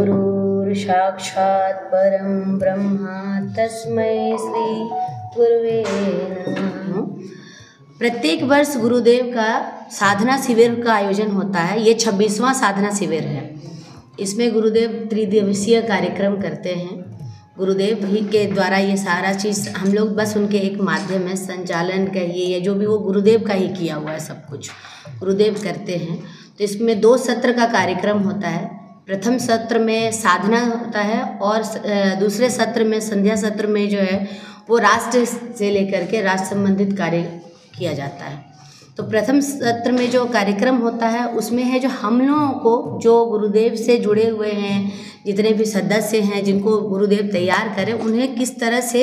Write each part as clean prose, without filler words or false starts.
गुरुर्साक्षात् परं ब्रह्म तस्मै श्री गुरुवे नमः। प्रत्येक वर्ष गुरुदेव का साधना शिविर का आयोजन होता है। ये 26वां साधना शिविर है। इसमें गुरुदेव त्रिदिवसीय कार्यक्रम करते हैं। गुरुदेव ही के द्वारा ये सारा चीज़ हम लोग बस उनके एक माध्यम है, संचालन कहिए या जो भी वो गुरुदेव का ही किया हुआ है, सब कुछ गुरुदेव करते हैं। तो इसमें 2 सत्र का कार्यक्रम होता है। प्रथम सत्र में साधना होता है और दूसरे सत्र में संध्या सत्र में जो है वो राष्ट्र से लेकर के राष्ट्र संबंधित कार्य किया जाता है। तो प्रथम सत्र में जो कार्यक्रम होता है उसमें है जो हम लोगों को जो गुरुदेव से जुड़े हुए हैं, जितने भी सदस्य हैं जिनको गुरुदेव तैयार करें, उन्हें किस तरह से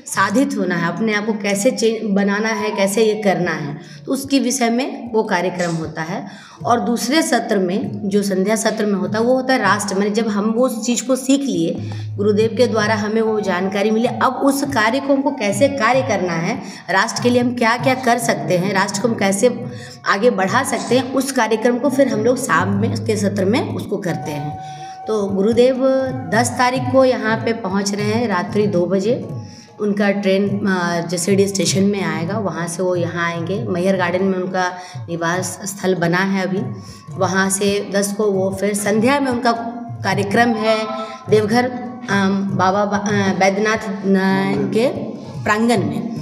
साधित होना है, अपने आप को कैसे बनाना है, कैसे ये करना है, तो उसके विषय में वो कार्यक्रम होता है। और दूसरे सत्र में जो संध्या सत्र में होता है वो होता है राष्ट्र। मैंने जब हम वो उस चीज़ को सीख लिए, गुरुदेव के द्वारा हमें वो जानकारी मिली, अब उस कार्य को हमको कैसे कार्य करना है, राष्ट्र के लिए हम क्या क्या कर सकते हैं, राष्ट्र को हम कैसे आगे बढ़ा सकते हैं, उस कार्यक्रम को फिर हम लोग शाम में के सत्र में उसको करते हैं। तो गुरुदेव 10 तारीख को यहाँ पे पहुँच रहे हैं रात्रि 2 बजे। उनका ट्रेन जसीडीह स्टेशन में आएगा, वहाँ से वो यहाँ आएंगे। मैहर गार्डन में उनका निवास स्थल बना है अभी। वहाँ से 10 को वो फिर संध्या में उनका कार्यक्रम है देवघर बाबा बैद्यनाथ के प्रांगण में,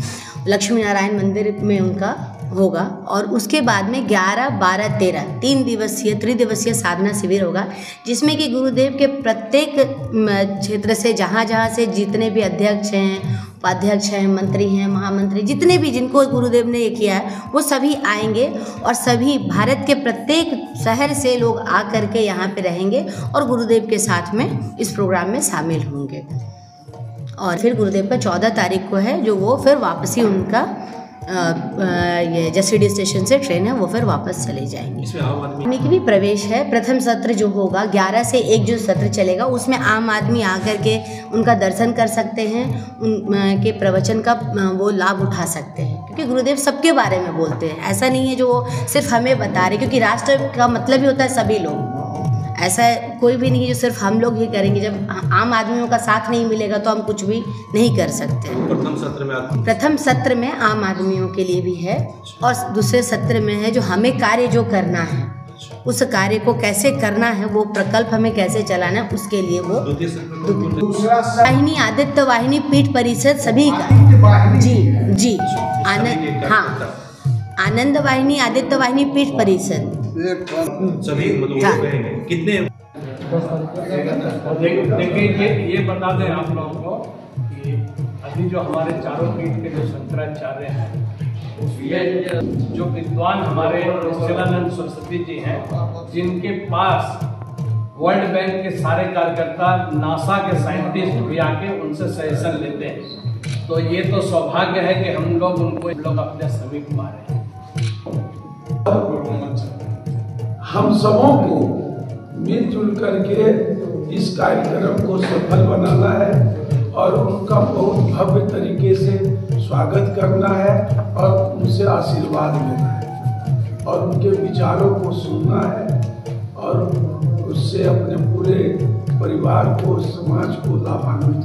लक्ष्मी नारायण मंदिर में उनका होगा। और उसके बाद में 11, 12, 13 त्रिदिवसीय साधना शिविर होगा, जिसमें कि गुरुदेव के प्रत्येक क्षेत्र से जहाँ से जितने भी अध्यक्ष हैं, उपाध्यक्ष हैं, मंत्री हैं, महामंत्री, जितने भी जिनको गुरुदेव ने ये किया है वो सभी आएंगे और सभी भारत के प्रत्येक शहर से लोग आ कर के यहाँ पे रहेंगे और गुरुदेव के साथ में इस प्रोग्राम में शामिल होंगे। और फिर गुरुदेव का 14 तारीख को है जो वो फिर वापसी उनका ये जसीडीह स्टेशन से ट्रेन है, वो फिर वापस चले जाएंगे। इसमें आम आदमी की भी प्रवेश है। प्रथम सत्र जो होगा 11 से 1 जो सत्र चलेगा उसमें आम आदमी आकर के उनका दर्शन कर सकते हैं, उनके प्रवचन का वो लाभ उठा सकते हैं, क्योंकि गुरुदेव सबके बारे में बोलते हैं। ऐसा नहीं है जो वो सिर्फ हमें बता रहे, क्योंकि राष्ट्र का मतलब ही होता है सभी लोग। ऐसा कोई भी नहीं जो सिर्फ हम लोग ही करेंगे। जब आम आदमियों का साथ नहीं मिलेगा तो हम कुछ भी नहीं कर सकते। प्रथम सत्र में आम आदमियों के लिए भी है और दूसरे सत्र में है जो हमें कार्य जो करना है, उस कार्य को कैसे करना है, वो प्रकल्प हमें कैसे चलाना है, उसके लिए वो वाहिनी आदित्य वाहिनी पीठ परिषद सभी का जी आनंद, हाँ, आनंद वाहिनी आदित्य वाहिनी पीठ परिषद सभी कितने। देखिए ये बता दें आप लोगों को कि अभी जो हमारे चारों पीठ के जो शंकराचार्य हैं, उसमें जो विद्वान हमारे शिवानंद सरस्वती जी हैं, जिनके पास वर्ल्ड बैंक के सारे कार्यकर्ता, नासा के साइंटिस्ट भी आके उनसे सजेशन लेते हैं। तो ये तो सौभाग्य है कि हम लोग उनको अपने समीप पा रहे हैं। हम सबों को मिलजुल करके इस कार्यक्रम को सफल बनाना है और उनका बहुत भव्य तरीके से स्वागत करना है और उनसे आशीर्वाद लेना है और उनके विचारों को सुनना है और उससे अपने पूरे परिवार को, समाज को लाभान्वित